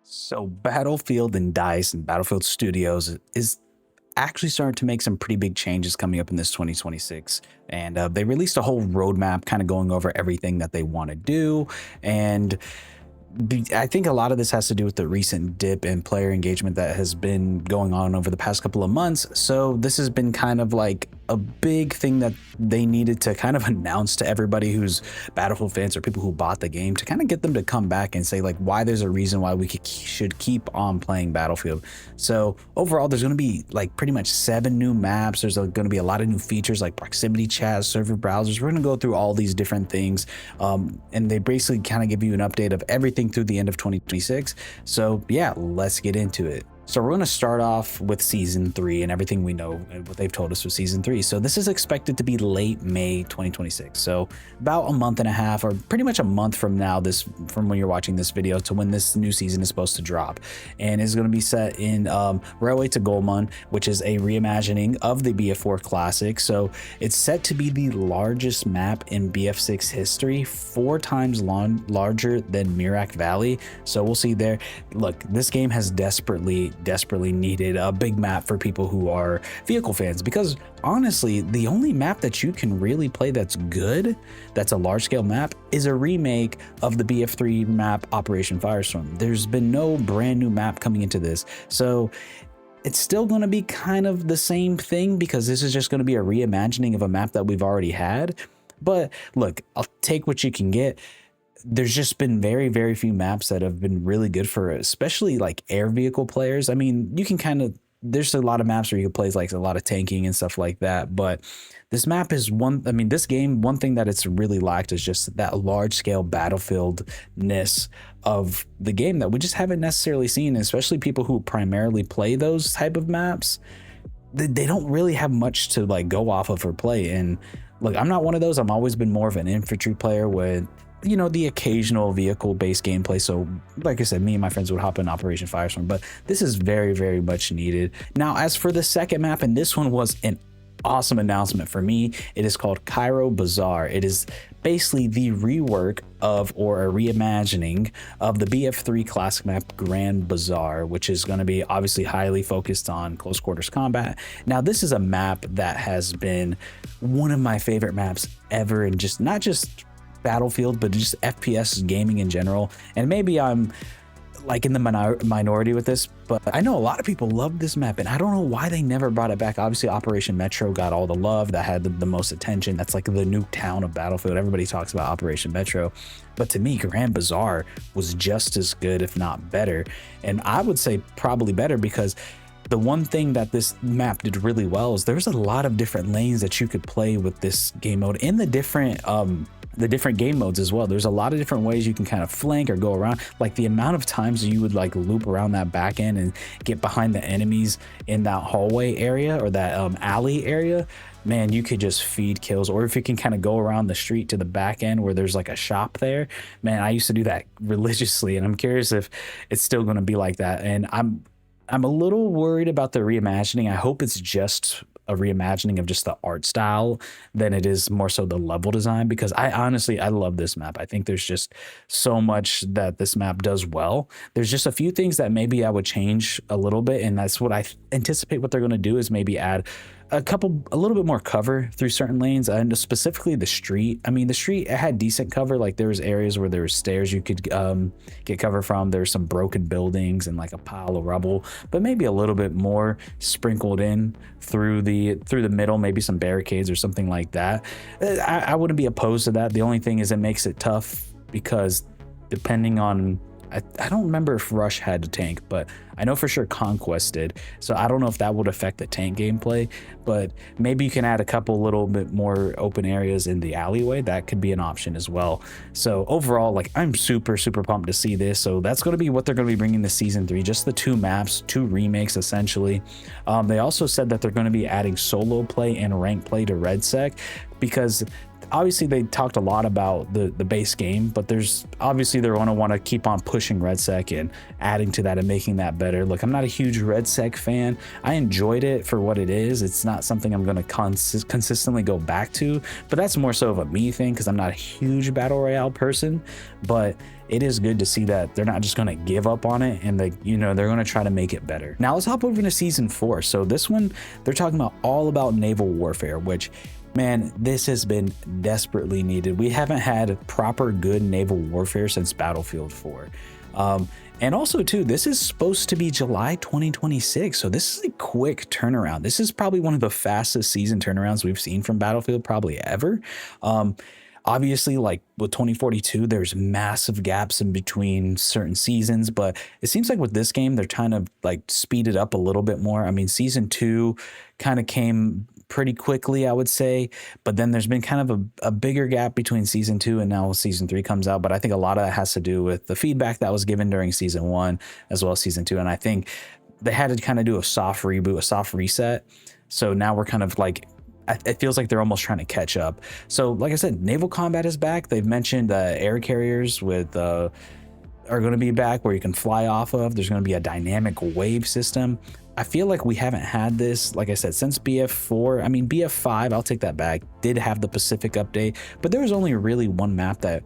So Battlefield and DICE and Battlefield Studios is actually starting to make some pretty big changes coming up in this 2026. And they released a whole roadmap kind of going over everything that they want to do. And I think a lot of this has to do with the recent dip in player engagement that has been going on over the past couple of months. So this has been kind of like a big thing that they needed to kind of announce to everybody who's Battlefield fans or people who bought the game, to kind of get them to come back and say like why there's a reason why we should keep on playing Battlefield. So overall, there's going to be like pretty much 7 new maps. There's going to be a lot of new features like proximity chat, server browsers. We're going to go through all these different things, and they basically kind of give you an update of everything through the end of 2026. So yeah, let's get into it. So we're going to start off with season 3 and everything we know and what they've told us with season 3. So this is expected to be late May 2026. So about a month and a half, or pretty much a month from now, from when you're watching this video to when this new season is supposed to drop. And it's going to be set in Railway to Golmud, which is a reimagining of the BF4 Classic. So it's set to be the largest map in BF6 history, 4 times larger than Mirak Valley. So we'll see there. Look, this game has desperately needed a big map for people who are vehicle fans, because honestly, the only map that you can really play that's good, that's a large scale map, is a remake of the BF3 map Operation Firestorm. There's been no brand new map coming into this. So it's still going to be kind of the same thing, because this is just going to be a reimagining of a map that we've already had. But look, I'll take what you can get. There's just been very few maps that have been really good for especially like air vehicle players. I mean, you can there's a lot of maps where you can play like a lot of tanking and stuff like that, but this map is this game, one thing that it's really lacked is just that large scale battlefield-ness of the game that we just haven't necessarily seen, especially people who primarily play those type of maps. They don't really have much to like go off of or play. And look, I'm not one of those. I've always been more of an infantry player with, you know, the occasional vehicle based gameplay. So like I said, me and my friends would hop in Operation Firestorm, but this is very much needed. Now, as for the second map, and this one was an awesome announcement for me, it is called Cairo Bazaar. It is basically the rework of, or a reimagining of, the BF3 classic map Grand Bazaar, which is going to be obviously highly focused on close quarters combat. Now, this is a map that has been one of my favorite maps ever, and just not just Battlefield, but just FPS gaming in general. And maybe I'm like in the minority with this, but I know a lot of people love this map, and I don't know why they never brought it back. Obviously, Operation Metro got all the love, that had the most attention. That's like the new town of Battlefield. Everybody talks about Operation Metro, but to me, Grand Bazaar was just as good, if not better. And I would say probably better, because the one thing that this map did really well is there's a lot of different lanes that you could play with this game mode, in the different game modes as well. There's a lot of different ways you can kind of flank or go around. Like the amount of times you would like loop around that back end and get behind the enemies in that hallway area or that alley area, man, you could just feed kills. Or if you can kind of go around the street to the back end where there's like a shop there, man, I used to do that religiously, and I'm curious if it's still going to be like that. And I'm a little worried about the reimagining. I hope it's just a reimagining of just the art style than it is more so the level design, because I love this map. I think there's just so much that this map does well. There's just a few things that maybe I would change a little bit, and that's what I anticipate what they're going to do, is maybe add a little bit more cover through certain lanes, and specifically the street. I mean, the street, it had decent cover. Like there was areas where there were stairs you could get cover from. There's some broken buildings and like a pile of rubble, but maybe a little bit more sprinkled in through the middle, maybe some barricades or something like that. I wouldn't be opposed to that. The only thing is it makes it tough, because depending on, I don't remember if Rush had a tank, but I know for sure Conquest did. So I don't know if that would affect the tank gameplay, but maybe you can add a couple little bit more open areas in the alleyway. That could be an option as well. So overall, like, I'm super pumped to see this. So that's going to be what they're going to be bringing to season 3, just the 2 maps, 2 remakes essentially. They also said that they're going to be adding solo play and rank play to RedSec, because obviously they talked a lot about the base game, but there's obviously they're going to want to keep on pushing RedSec and adding to that and making that better. Look, I'm not a huge RedSec fan. I enjoyed it for what it is. It's not something I'm going to consistently go back to, but that's more so of a me thing because I'm not a huge battle royale person. But it is good to see that they're not just going to give up on it, and they're going to try to make it better. Now let's hop over to season 4. So this one, they're talking about all about naval warfare, which, man, this has been desperately needed. We haven't had proper good naval warfare since Battlefield 4. And also too, this is supposed to be July 2026. So this is a quick turnaround. This is probably one of the fastest season turnarounds we've seen from Battlefield probably ever. Obviously, like with 2042, there's massive gaps in between certain seasons, but it seems like with this game, they're trying to like speed it up a little bit more. I mean, season 2 kind of came pretty quickly, I would say, but then there's been kind of a bigger gap between season 2 and now season 3 comes out. But I think a lot of that has to do with the feedback that was given during season 1 as well as season 2. And I think they had to kind of do a soft reboot, a soft reset. So now we're kind of like, it feels like they're almost trying to catch up. So like I said, naval combat is back. They've mentioned air carriers with are going to be back where you can fly off of. There's going to be a dynamic wave system. I feel like we haven't had this, like I said, since BF4. I mean, BF5, I'll take that back, did have the Pacific update, but there was only really one map that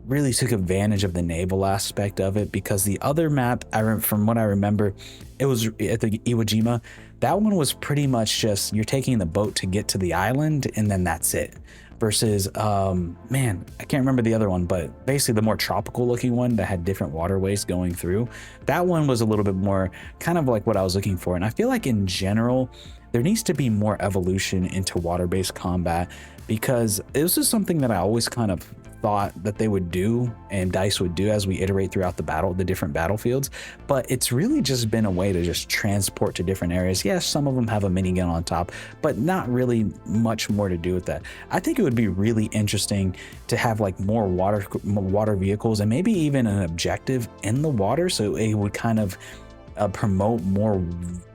really took advantage of the naval aspect of it, because the other map, from what I remember, it was at the Iwo Jima. That one was pretty much just you're taking the boat to get to the island and then that's it. Versus, man, I can't remember the other one, but basically the more tropical looking one that had different waterways going through. That one was a little bit more kind of like what I was looking for. And I feel like in general, there needs to be more evolution into water-based combat, because this is something that I always kind of thought that they would do and DICE would do as we iterate throughout the different battlefields, but it's really just been a way to just transport to different areas. Yes, some of them have a minigun on top, but not really much more to do with that. I think it would be really interesting to have like more water vehicles and maybe even an objective in the water, so it would kind of promote more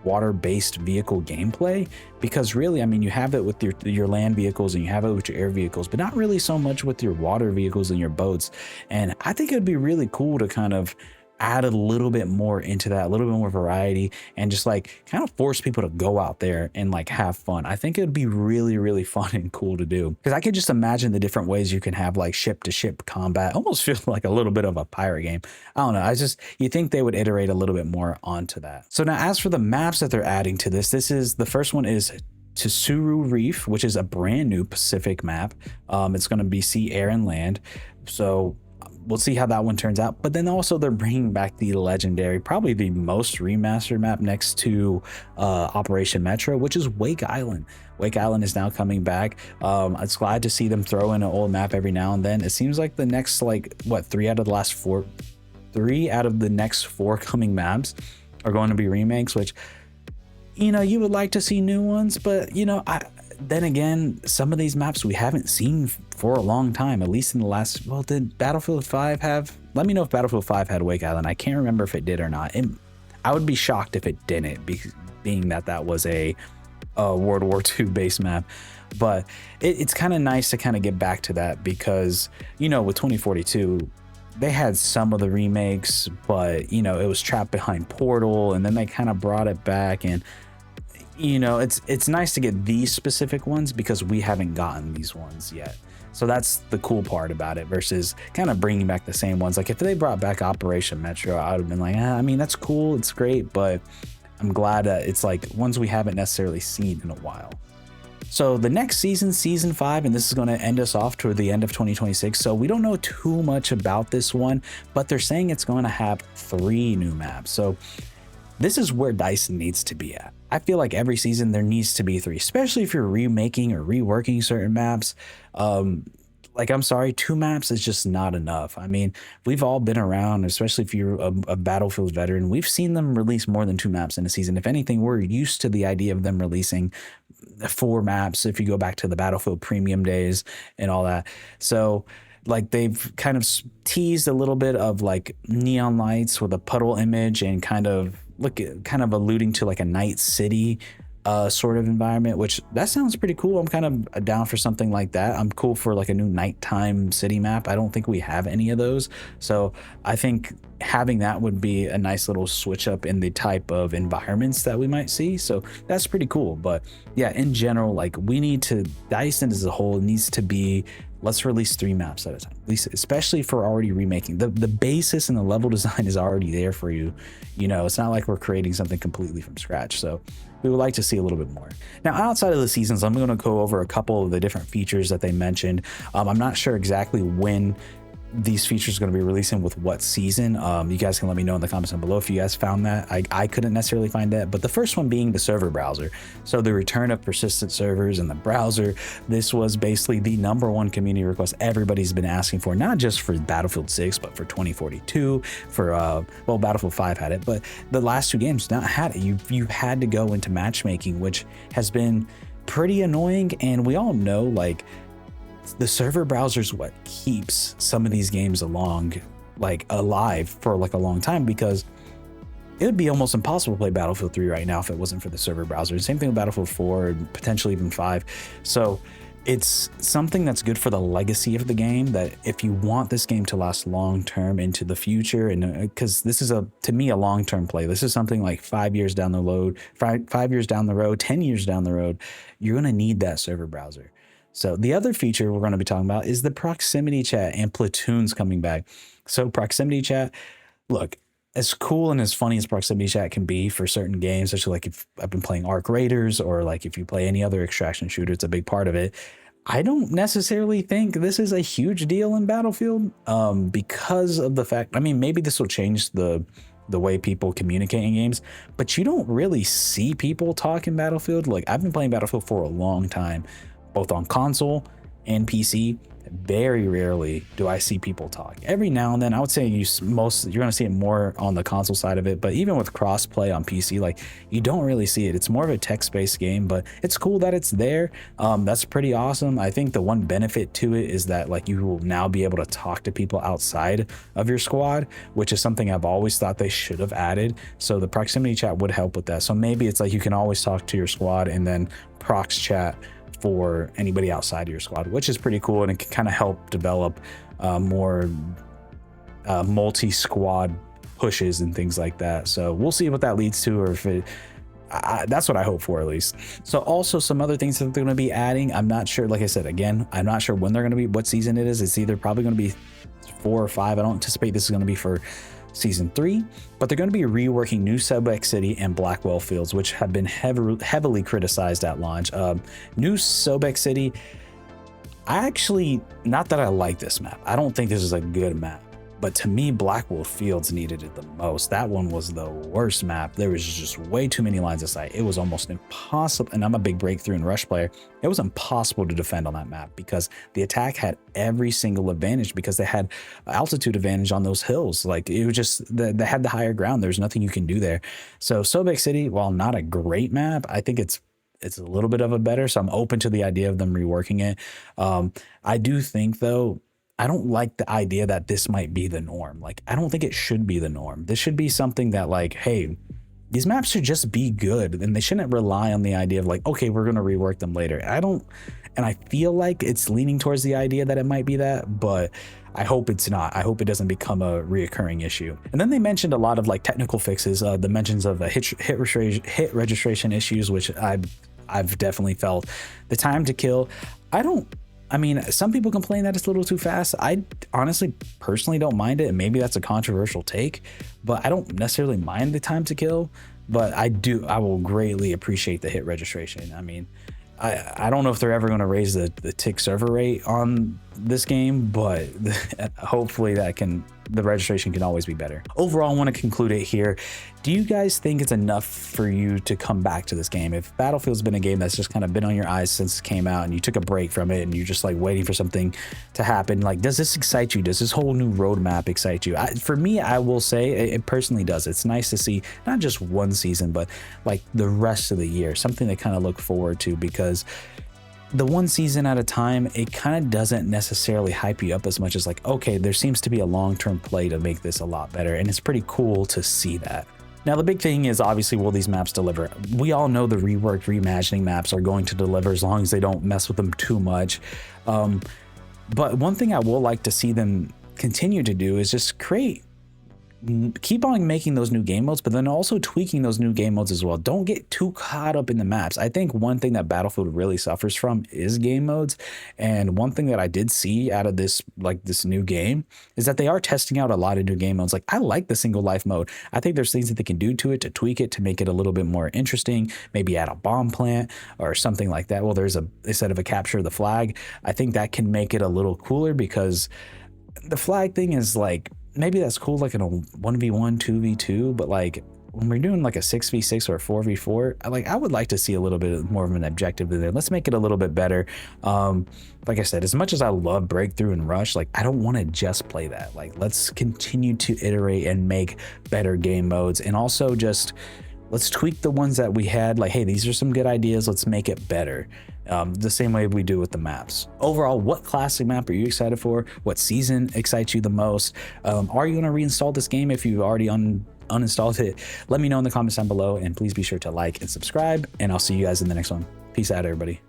water-based vehicle gameplay, because really, I mean, you have it with your land vehicles and you have it with your air vehicles, but not really so much with your water vehicles and your boats. And I think it'd be really cool to kind of add a little bit more into that, a little bit more variety, and just like kind of force people to go out there and like have fun. I think it'd be really, really fun and cool to do, because I could just imagine the different ways you can have like ship to ship combat. Almost feel like a little bit of a pirate game. I don't know. You think they would iterate a little bit more onto that. So now as for the maps that they're adding to this is the first one is Tsuru Reef, which is a brand new Pacific map. It's going to be sea, air, and land. So we'll see how that one turns out. But then also they're bringing back the legendary, probably the most remastered map next to Operation Metro, which is Wake Island. Wake Island is now coming back. It's glad to see them throw in an old map every now and then. It seems like the next, like, what, three out of the next four coming maps are going to be remakes, which, you know, you would like to see new ones, but, you know, then again, some of these maps we haven't seen for a long time, at least in the last, well, did Battlefield 5 have? Let me know if Battlefield 5 had Wake Island. I can't remember if it did or not. I would be shocked if it didn't, being that was a World War II base map. But it's kind of nice to kind of get back to that, because, you know, with 2042, they had some of the remakes, but, you know, it was trapped behind Portal, and then they kind of brought it back. And, you know, it's nice to get these specific ones, because we haven't gotten these ones yet. So that's the cool part about it, versus kind of bringing back the same ones. Like if they brought back Operation Metro, I would have been like, I mean, that's cool, it's great, but I'm glad that it's like ones we haven't necessarily seen in a while. So the next season, season 5, and this is going to end us off toward the end of 2026. So we don't know too much about this one, but they're saying it's going to have 3 new maps. So this is where DICE needs to be at. I feel like every season there needs to be 3, especially if you're remaking or reworking certain maps. Like, I'm sorry, 2 maps is just not enough. I mean, we've all been around, especially if you're a Battlefield veteran, we've seen them release more than 2 maps in a season. If anything, we're used to the idea of them releasing 4 maps if you go back to the Battlefield premium days and all that. So like they've kind of teased a little bit of like neon lights with a puddle image, and kind of alluding to like a night city sort of environment, which that sounds pretty cool. I'm kind of down for something like that. I'm cool for like a new nighttime city map. I don't think we have any of those. So I think having that would be a nice little switch up in the type of environments that we might see. So that's pretty cool. But yeah, in general, like we need to, Dyson as a whole needs to be, let's release 3 maps at a time, at least, especially for already remaking. The basis and the level design is already there for you. You know, it's not like we're creating something completely from scratch. So we would like to see a little bit more. Now, outside of the seasons, I'm going to go over a couple of the different features that they mentioned. I'm not sure exactly when these features are going to be releasing with what season. You guys can let me know in the comments down below if you guys found that. I couldn't necessarily find that, but the first one being the server browser. So the return of persistent servers in the browser. This was basically the #1 community request everybody's been asking for, not just for Battlefield 6, but for 2042, for well, Battlefield 5 had it, but the last 2 games not had it. You had to go into matchmaking, which has been pretty annoying, and we all know, like, the server browser is what keeps some of these games alive for like a long time, because it would be almost impossible to play Battlefield 3 right now if it wasn't for the server browser. Same thing with Battlefield 4 and potentially even 5. So it's something that's good for the legacy of the game, that if you want this game to last long term into the future, and because this is to me a long-term play, this is something like 5 years down the road, 5 years down the road, 10 years down the road, you're going to need that server browser. So the other feature we're going to be talking about is the proximity chat and platoons coming back. So proximity chat, look, as cool and as funny as proximity chat can be for certain games, especially like if I've been playing Arc Raiders, or like if you play any other extraction shooter, it's a big part of it. I don't necessarily think this is a huge deal in Battlefield, because of the fact, I mean, maybe this will change the way people communicate in games, but you don't really see people talk in Battlefield. Like, I've been playing Battlefield for a long time, both on console and PC. Very rarely do I see people talk. Every now and then, I would say you're going to see it more on the console side of it, but even with crossplay on PC, like, you don't really see it. It's more of a text-based game, but it's cool that it's there. That's pretty awesome. I think the one benefit to it is that, like, you will now be able to talk to people outside of your squad, which is something I've always thought they should have added. So the proximity chat would help with that. So maybe it's like you can always talk to your squad and then prox chat for anybody outside of your squad, which is pretty cool, and it can kind of help develop more multi-squad pushes and things like that. So we'll see what that leads to, or if it, that's what I hope for, at least. So also some other things that they're going to be adding, I'm not sure, like I said, again, I'm not sure when they're going to be, what season it is. It's either probably going to be 4 or 5. I don't anticipate this is going to be for season 3, but they're going to be reworking New Sobek City and Blackwell Fields, which have been heavily criticized at launch. New Sobek City, I actually, not that I like this map, I don't think this is a good map, but to me, Blackwell Fields needed it the most. That one was the worst map. There was just way too many lines of sight. It was almost impossible, and I'm a big breakthrough and rush player. It was impossible to defend on that map because the attack had every single advantage, because they had altitude advantage on those hills. Like, it was just, they had the higher ground. There's nothing you can do there. So Sobek City, while not a great map, I think it's a little bit of a better, so I'm open to the idea of them reworking it. I do think, though, I don't like the idea that this might be the norm. Like, I don't think it should be the norm. This should be something that, like, hey, these maps should just be good, and they shouldn't rely on the idea of like, okay, we're going to rework them later. And I feel like it's leaning towards the idea that it might be that, but I hope it's not. I hope it doesn't become a reoccurring issue. And then they mentioned a lot of like technical fixes, the mentions of hit registration issues, which I've definitely felt. The time to kill, I mean, some people complain that it's a little too fast. I honestly, personally don't mind it, and maybe that's a controversial take, but I don't necessarily mind the time to kill, but I will greatly appreciate the hit registration. I mean, I don't know if they're ever going to raise the tick server rate on this game, but hopefully the registration can always be better. Overall, I want to conclude it here. Do you guys think it's enough for you to come back to this game? If Battlefield's been a game that's just kind of been on your eyes since it came out, and you took a break from it, and you're just like waiting for something to happen, like, does this excite you? Does this whole new roadmap excite you? For me, I will say it personally does. It's nice to see not just one season, but like the rest of the year, something to kind of look forward to, because the one season at a time, it kind of doesn't necessarily hype you up as much as like, okay, there seems to be a long-term play to make this a lot better, and it's pretty cool to see that. Now, the big thing is obviously, will these maps deliver? We all know the reworked, reimagining maps are going to deliver as long as they don't mess with them too much. But one thing I will like to see them continue to do is just keep on making those new game modes, but then also tweaking those new game modes as well. Don't get too caught up in the maps. I think one thing that Battlefield really suffers from is game modes. And one thing that I did see out of this new game is that they are testing out a lot of new game modes. Like, I like the single life mode. I think there's things that they can do to it to tweak it, to make it a little bit more interesting, maybe add a bomb plant or something like that. Well, instead of a capture the flag, I think that can make it a little cooler, because the flag thing is like, maybe that's cool like in a 1v1 2v2, but like when we're doing like a 6v6 or a 4v4, I would like to see a little bit more of an objective there. Let's make it a little bit better. Like I said, as much as I love Breakthrough and Rush, like, I don't want to just play that. Like, let's continue to iterate and make better game modes, and also just let's tweak the ones that we had. Like, hey, these are some good ideas, let's make it better. The same way we do with the maps. Overall, what classic map are you excited for? What season excites you the most? Are you going to reinstall this game if you've already uninstalled it? Let me know in the comments down below, and please be sure to like and subscribe, and I'll see you guys in the next one. Peace out, everybody.